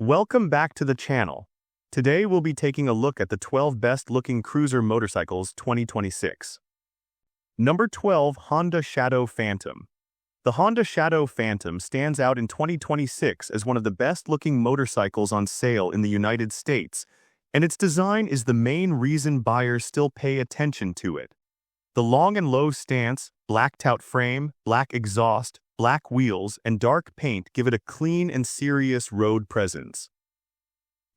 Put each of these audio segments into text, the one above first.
Welcome back to the channel. Today we'll be taking a look at the 12 best-looking cruiser motorcycles 2026. Number 12. Honda Shadow Phantom. The Honda Shadow Phantom stands out in 2026 as one of the best-looking motorcycles on sale in the United States, and its design is the main reason buyers still pay attention to it. The long and low stance, blacked-out frame, black exhaust, black wheels, and dark paint give it a clean and serious road presence.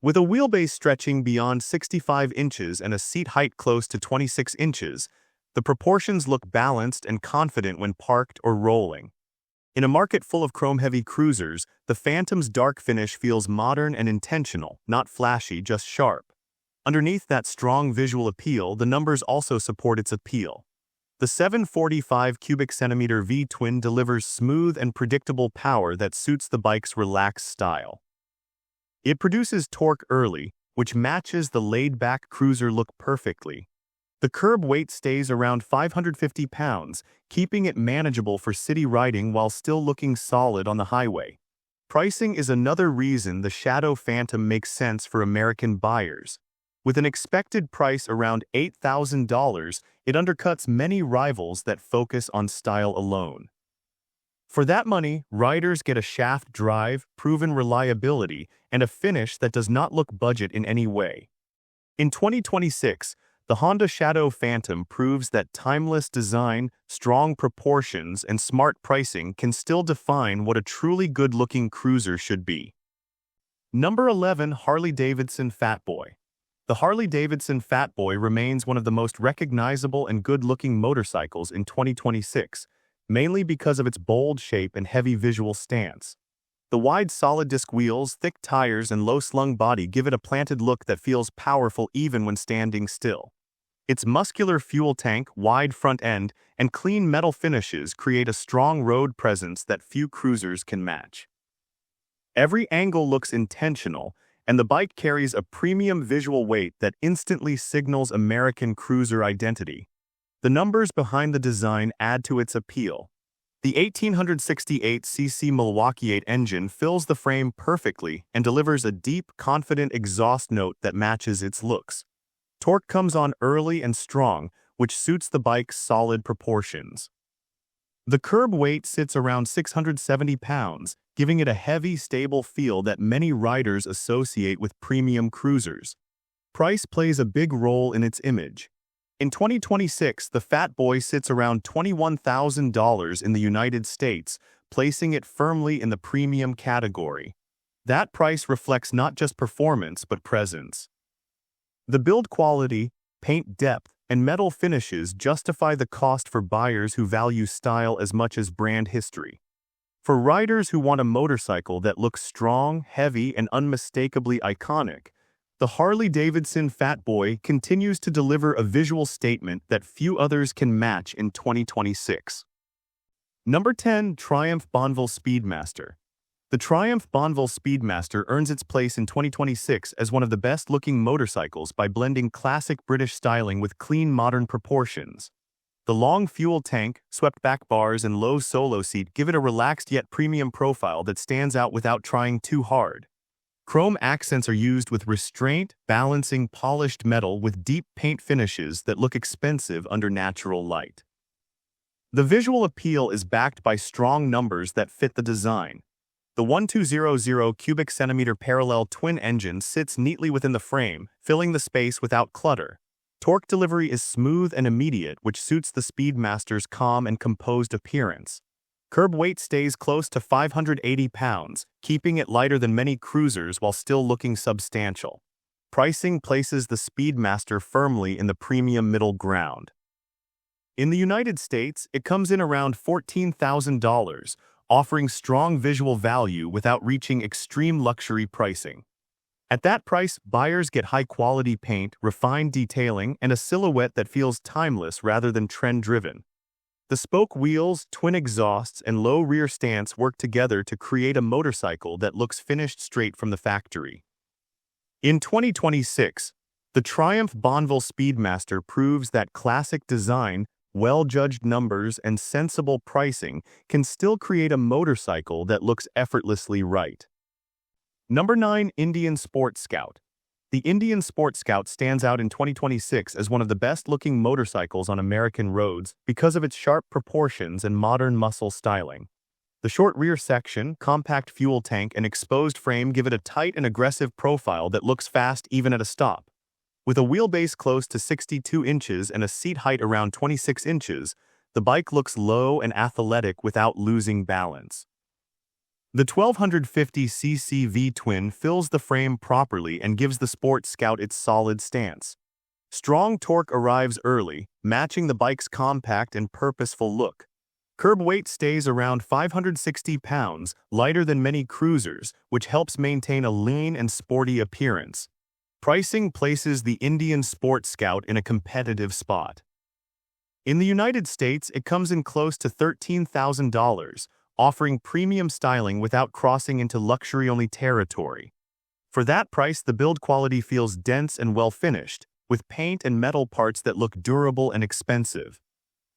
With a wheelbase stretching beyond 65 inches and a seat height close to 26 inches, the proportions look balanced and confident when parked or rolling. In a market full of chrome-heavy cruisers, the Phantom's dark finish feels modern and intentional, not flashy, just sharp. Underneath that strong visual appeal, the numbers also support its appeal. The 745 cubic centimeter V-twin delivers smooth and predictable power that suits the bike's relaxed style. It produces torque early, which matches the laid-back cruiser look perfectly. The curb weight stays around 550 pounds, keeping it manageable for city riding while still looking solid on the highway. Pricing is another reason the Shadow Phantom makes sense for American buyers. With an expected price around $8,000, it undercuts many rivals that focus on style alone. For that money, riders get a shaft drive, proven reliability, and a finish that does not look budget in any way. In 2026, the Honda Shadow Phantom proves that timeless design, strong proportions, and smart pricing can still define what a truly good-looking cruiser should be. Number 11. Harley-Davidson Fat Boy. The Harley-Davidson Fat Boy remains one of the most recognizable and good-looking motorcycles in 2026, mainly because of its bold shape and heavy visual stance. The wide solid-disc wheels, thick tires, and low-slung body give it a planted look that feels powerful even when standing still. Its muscular fuel tank, wide front end, and clean metal finishes create a strong road presence that few cruisers can match. Every angle looks intentional, and the bike carries a premium visual weight that instantly signals American cruiser identity. The numbers behind the design add to its appeal. The 1868cc Milwaukee 8 engine fills the frame perfectly and delivers a deep, confident exhaust note that matches its looks. Torque comes on early and strong, which suits the bike's solid proportions. The curb weight sits around 670 pounds, giving it a heavy, stable feel that many riders associate with premium cruisers. Price plays a big role in its image. In 2026, the Fat Boy sits around $21,000 in the United States, placing it firmly in the premium category. That price reflects not just performance but presence. The build quality, paint depth, and metal finishes justify the cost for buyers who value style as much as brand history. For riders who want a motorcycle that looks strong, heavy, and unmistakably iconic, the Harley-Davidson Fat Boy continues to deliver a visual statement that few others can match in 2026. Number 10. Triumph Bonneville Speedmaster. The Triumph Bonneville Speedmaster earns its place in 2026 as one of the best-looking motorcycles by blending classic British styling with clean modern proportions. The long fuel tank, swept-back bars, and low solo seat give it a relaxed yet premium profile that stands out without trying too hard. Chrome accents are used with restraint, balancing polished metal with deep paint finishes that look expensive under natural light. The visual appeal is backed by strong numbers that fit the design. The 1200 cubic centimeter parallel twin engine sits neatly within the frame, filling the space without clutter. Torque delivery is smooth and immediate, which suits the Speedmaster's calm and composed appearance. Curb weight stays close to 580 pounds, keeping it lighter than many cruisers while still looking substantial. Pricing places the Speedmaster firmly in the premium middle ground. In the United States, it comes in around $14,000, offering strong visual value without reaching extreme luxury pricing. At that price, buyers get high-quality paint, refined detailing, and a silhouette that feels timeless rather than trend-driven. The spoke wheels, twin exhausts, and low rear stance work together to create a motorcycle that looks finished straight from the factory. In 2026, the Triumph Bonneville Speedmaster proves that classic design, well-judged numbers, and sensible pricing can still create a motorcycle that looks effortlessly right. Number 9. Indian Sport Scout. The Indian Sport Scout stands out in 2026 as one of the best-looking motorcycles on American roads because of its sharp proportions and modern muscle styling. The short rear section, compact fuel tank, and exposed frame give it a tight and aggressive profile that looks fast even at a stop. With a wheelbase close to 62 inches and a seat height around 26 inches, the bike looks low and athletic without losing balance. The 1250cc V-twin fills the frame properly and gives the Sport Scout its solid stance. Strong torque arrives early, matching the bike's compact and purposeful look. Curb weight stays around 560 pounds, lighter than many cruisers, which helps maintain a lean and sporty appearance. Pricing places the Indian Sport Scout in a competitive spot. In the United States, it comes in close to $13,000, offering premium styling without crossing into luxury-only territory. For that price, the build quality feels dense and well-finished, with paint and metal parts that look durable and expensive.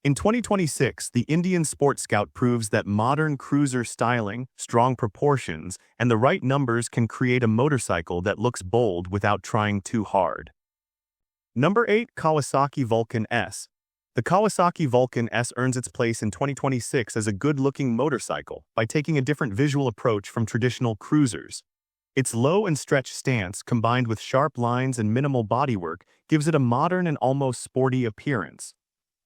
In 2026, the Indian Sport Scout proves that modern cruiser styling, strong proportions, and the right numbers can create a motorcycle that looks bold without trying too hard. Number 8. Kawasaki Vulcan S. The Kawasaki Vulcan S earns its place in 2026 as a good-looking motorcycle by taking a different visual approach from traditional cruisers. Its low and stretched stance, combined with sharp lines and minimal bodywork, gives it a modern and almost sporty appearance.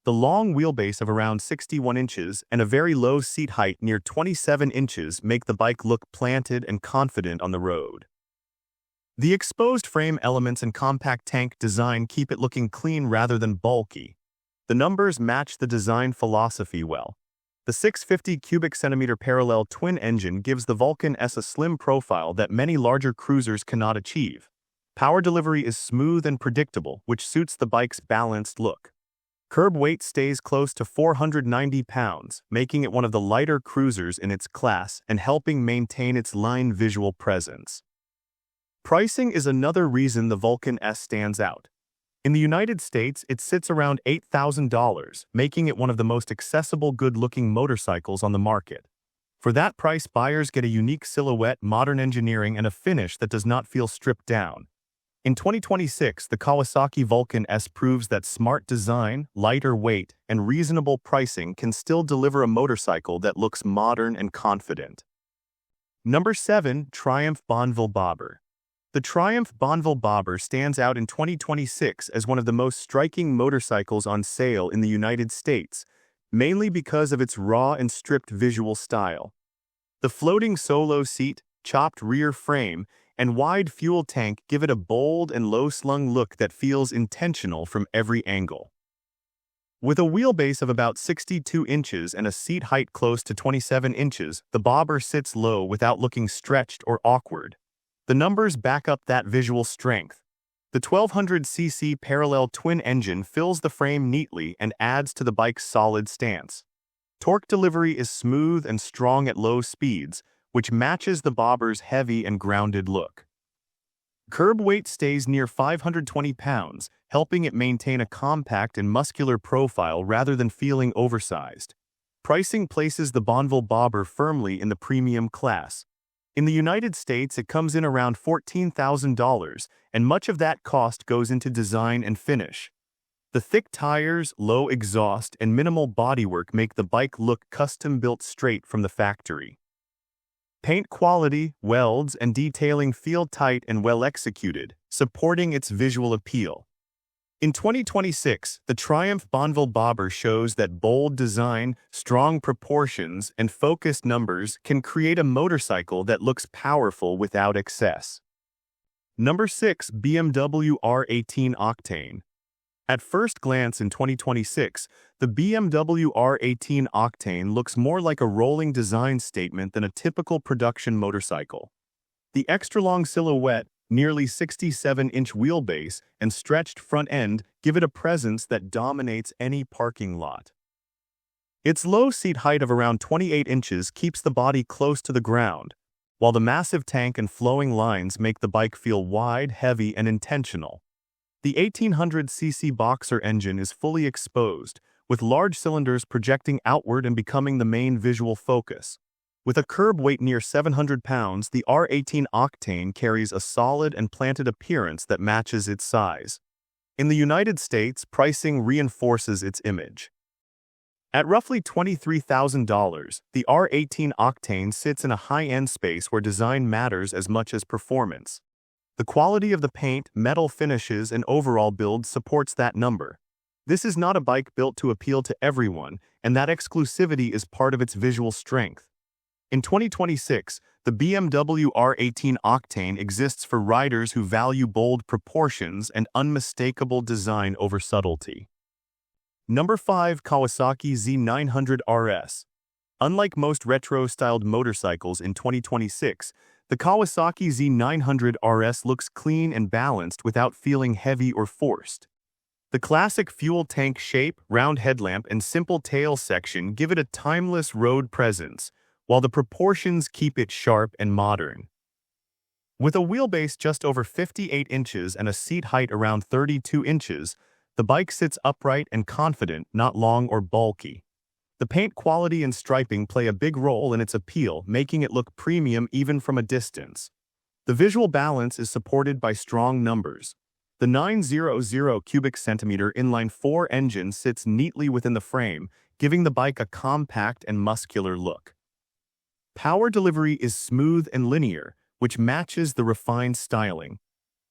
The long wheelbase of around 61 inches and a very low seat height near 27 inches make the bike look planted and confident on the road. The exposed frame elements and compact tank design keep it looking clean rather than bulky. The numbers match the design philosophy well. The 650 cubic centimeter parallel twin engine gives the Vulcan S a slim profile that many larger cruisers cannot achieve. Power delivery is smooth and predictable, which suits the bike's balanced look. Curb weight stays close to 490 pounds, making it one of the lighter cruisers in its class and helping maintain its line visual presence. Pricing is another reason the Vulcan S stands out. In the United States, it sits around $8,000, making it one of the most accessible good-looking motorcycles on the market. For that price, buyers get a unique silhouette, modern engineering, and a finish that does not feel stripped down. In 2026, the Kawasaki Vulcan S proves that smart design, lighter weight, and reasonable pricing can still deliver a motorcycle that looks modern and confident. Number 7. Triumph Bonneville Bobber. The Triumph Bonneville Bobber stands out in 2026 as one of the most striking motorcycles on sale in the United States, mainly because of its raw and stripped visual style. The floating solo seat, chopped rear frame, and wide fuel tank give it a bold and low-slung look that feels intentional from every angle. With a wheelbase of about 62 inches and a seat height close to 27 inches, the Bobber sits low without looking stretched or awkward. The numbers back up that visual strength. The 1200cc parallel twin engine fills the frame neatly and adds to the bike's solid stance. Torque delivery is smooth and strong at low speeds, which matches the Bobber's heavy and grounded look. Curb weight stays near 520 pounds, helping it maintain a compact and muscular profile rather than feeling oversized. Pricing places the Bonneville Bobber firmly in the premium class. In the United States, it comes in around $14,000, and much of that cost goes into design and finish. The thick tires, low exhaust, and minimal bodywork make the bike look custom-built straight from the factory. Paint quality, welds, and detailing feel tight and well executed, supporting its visual appeal. In 2026, the Triumph Bonneville Bobber shows that bold design, strong proportions, and focused numbers can create a motorcycle that looks powerful without excess. Number 6. BMW R18 Octane. At first glance in 2026, the BMW R18 Octane looks more like a rolling design statement than a typical production motorcycle. The extra-long silhouette, nearly 67-inch wheelbase, and stretched front end give it a presence that dominates any parking lot. Its low seat height of around 28 inches keeps the body close to the ground, while the massive tank and flowing lines make the bike feel wide, heavy, and intentional. The 1800cc boxer engine is fully exposed, with large cylinders projecting outward and becoming the main visual focus. With a curb weight near 700 pounds, the R18 Octane carries a solid and planted appearance that matches its size. In the United States, pricing reinforces its image. At roughly $23,000, the R18 Octane sits in a high-end space where design matters as much as performance. The quality of the paint, metal finishes, and overall build supports that number. This is not a bike built to appeal to everyone, and that exclusivity is part of its visual strength. In 2026, the BMW R18 Octane exists for riders who value bold proportions and unmistakable design over subtlety. Number 5. Kawasaki Z900 RS. Unlike most retro-styled motorcycles in 2026, the Kawasaki Z900 RS looks clean and balanced without feeling heavy or forced. The classic fuel tank shape, round headlamp, and simple tail section give it a timeless road presence, while the proportions keep it sharp and modern. With a wheelbase just over 58 inches and a seat height around 32 inches, the bike sits upright and confident, not long or bulky. The paint quality and striping play a big role in its appeal, making it look premium even from a distance. The visual balance is supported by strong numbers. The 900 cubic centimeter inline-4 engine sits neatly within the frame, giving the bike a compact and muscular look. Power delivery is smooth and linear, which matches the refined styling.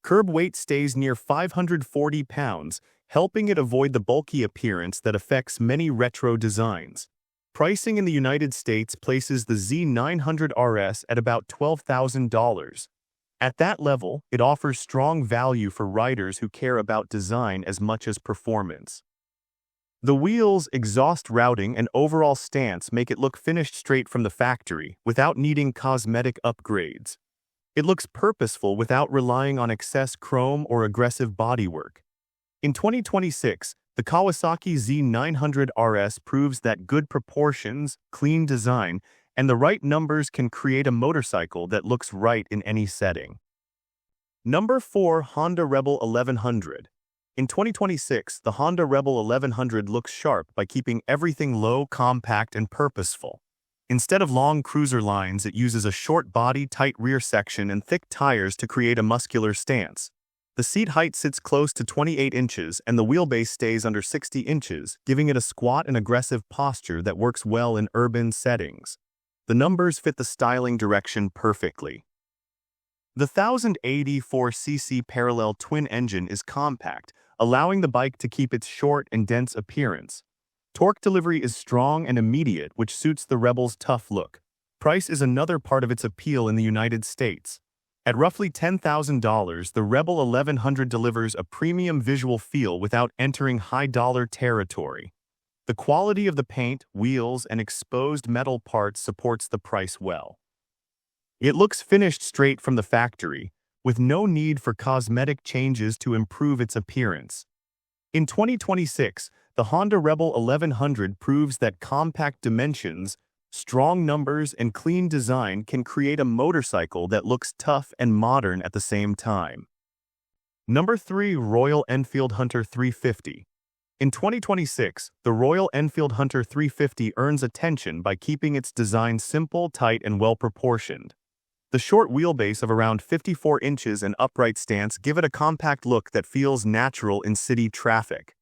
Curb weight stays near 540 pounds, helping it avoid the bulky appearance that affects many retro designs. Pricing in the United States places the Z900 RS at about $12,000. At that level, it offers strong value for riders who care about design as much as performance. The wheels, exhaust routing, and overall stance make it look finished straight from the factory, without needing cosmetic upgrades. It looks purposeful without relying on excess chrome or aggressive bodywork. In 2026, the Kawasaki Z900 RS proves that good proportions, clean design, and the right numbers can create a motorcycle that looks right in any setting. Number 4. Honda Rebel 1100. In 2026, the Honda Rebel 1100 looks sharp by keeping everything low, compact, and purposeful. Instead of long cruiser lines, it uses a short body, tight rear section, and thick tires to create a muscular stance. The seat height sits close to 28 inches, and the wheelbase stays under 60 inches, giving it a squat and aggressive posture that works well in urban settings. The numbers fit the styling direction perfectly. The 1084cc parallel twin engine is compact, allowing the bike to keep its short and dense appearance. Torque delivery is strong and immediate, which suits the Rebel's tough look. Price is another part of its appeal in the United States. At roughly $10,000, the Rebel 1100 delivers a premium visual feel without entering high-dollar territory. The quality of the paint, wheels, and exposed metal parts supports the price well. It looks finished straight from the factory, with no need for cosmetic changes to improve its appearance. In 2026, the Honda Rebel 1100 proves that compact dimensions, strong numbers, and clean design can create a motorcycle that looks tough and modern at the same time. Number 3. Royal Enfield Hunter 350. In 2026, the Royal Enfield Hunter 350 earns attention by keeping its design simple, tight, and well-proportioned. The short wheelbase of around 54 inches and upright stance give it a compact look that feels natural in city traffic.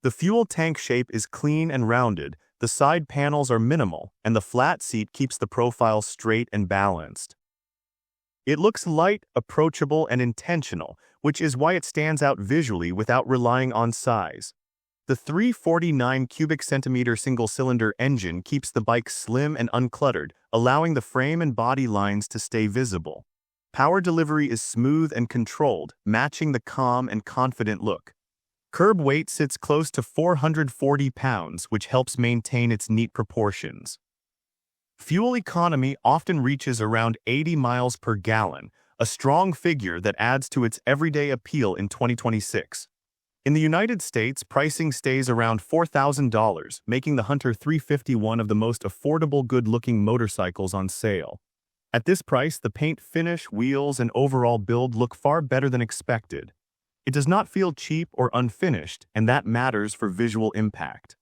The fuel tank shape is clean and rounded, the side panels are minimal, and the flat seat keeps the profile straight and balanced. It looks light, approachable, and intentional, which is why it stands out visually without relying on size. The 349 cubic centimeter single-cylinder engine keeps the bike slim and uncluttered, allowing the frame and body lines to stay visible. Power delivery is smooth and controlled, matching the calm and confident look. Curb weight sits close to 440 pounds, which helps maintain its neat proportions. Fuel economy often reaches around 80 miles per gallon, a strong figure that adds to its everyday appeal in 2026. In the United States, pricing stays around $4,000, making the Hunter 350 one of the most affordable, good-looking motorcycles on sale. At this price, the paint finish, wheels, and overall build look far better than expected. It does not feel cheap or unfinished, and that matters for visual impact.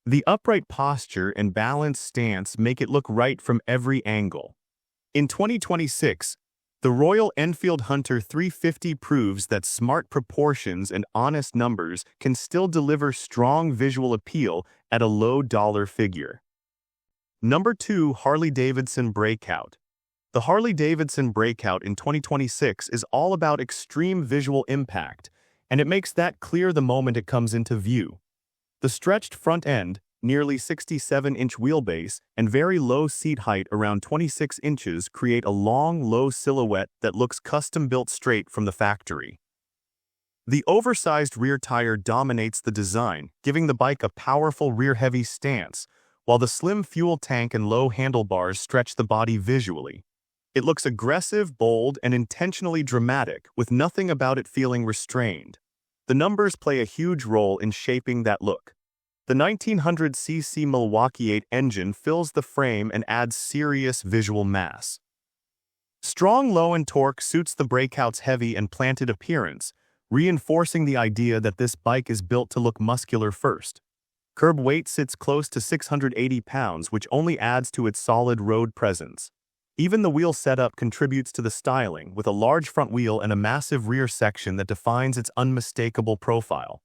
The upright posture and balanced stance make it look right from every angle. In 2026, the Royal Enfield Hunter 350 proves that smart proportions and honest numbers can still deliver strong visual appeal at a low dollar figure. Number 2. Harley-Davidson Breakout. The Harley-Davidson Breakout in 2026 is all about extreme visual impact, and it makes that clear the moment it comes into view. The stretched front end, nearly 67-inch wheelbase, and very low seat height around 26 inches create a long, low silhouette that looks custom-built straight from the factory. The oversized rear tire dominates the design, giving the bike a powerful rear-heavy stance, while the slim fuel tank and low handlebars stretch the body visually. It looks aggressive, bold, and intentionally dramatic, with nothing about it feeling restrained. The numbers play a huge role in shaping that look. The 1900cc Milwaukee 8 engine fills the frame and adds serious visual mass. Strong low-end torque suits the Breakout's heavy and planted appearance, reinforcing the idea that this bike is built to look muscular first. Curb weight sits close to 680 pounds, which only adds to its solid road presence. Even the wheel setup contributes to the styling, with a large front wheel and a massive rear section that defines its unmistakable profile.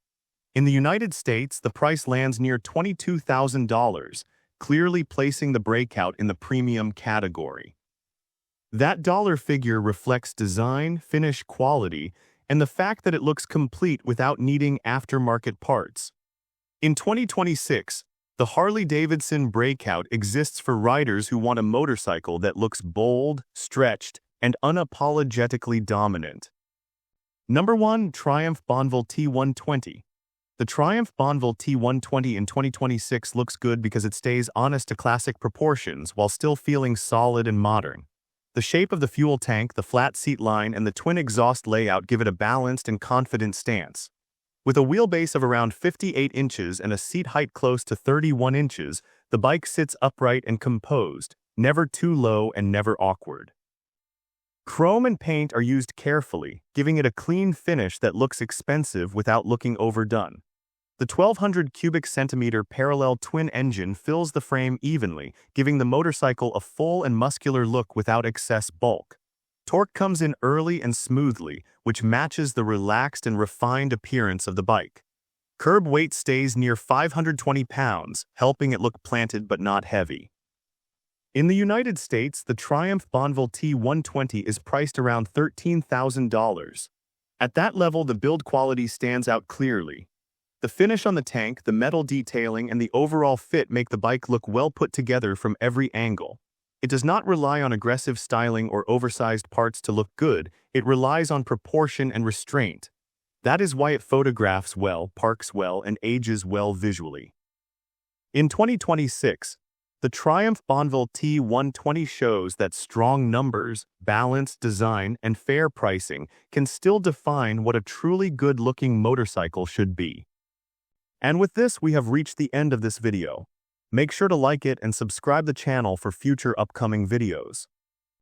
In the United States, the price lands near $22,000, clearly placing the Breakout in the premium category. That dollar figure reflects design, finish, quality, and the fact that it looks complete without needing aftermarket parts. In 2026, the Harley-Davidson Breakout exists for riders who want a motorcycle that looks bold, stretched, and unapologetically dominant. Number 1. Triumph Bonneville T120. The Triumph Bonneville T120 in 2026 looks good because it stays honest to classic proportions while still feeling solid and modern. The shape of the fuel tank, the flat seat line, and the twin exhaust layout give it a balanced and confident stance. With a wheelbase of around 58 inches and a seat height close to 31 inches, the bike sits upright and composed, never too low and never awkward. Chrome and paint are used carefully, giving it a clean finish that looks expensive without looking overdone. The 1200 cubic centimeter parallel twin engine fills the frame evenly, giving the motorcycle a full and muscular look without excess bulk. Torque comes in early and smoothly, which matches the relaxed and refined appearance of the bike. Curb weight stays near 520 pounds, helping it look planted but not heavy. In the United States, the Triumph Bonneville T120 is priced around $13,000. At that level, the build quality stands out clearly. The finish on the tank, the metal detailing, and the overall fit make the bike look well put together from every angle. It does not rely on aggressive styling or oversized parts to look good, it relies on proportion and restraint. That is why it photographs well, parks well, and ages well visually. In 2026, the Triumph Bonneville T120 shows that strong numbers, balanced design, and fair pricing can still define what a truly good-looking motorcycle should be. And with this, we have reached the end of this video. Make sure to like it and subscribe the channel for future upcoming videos.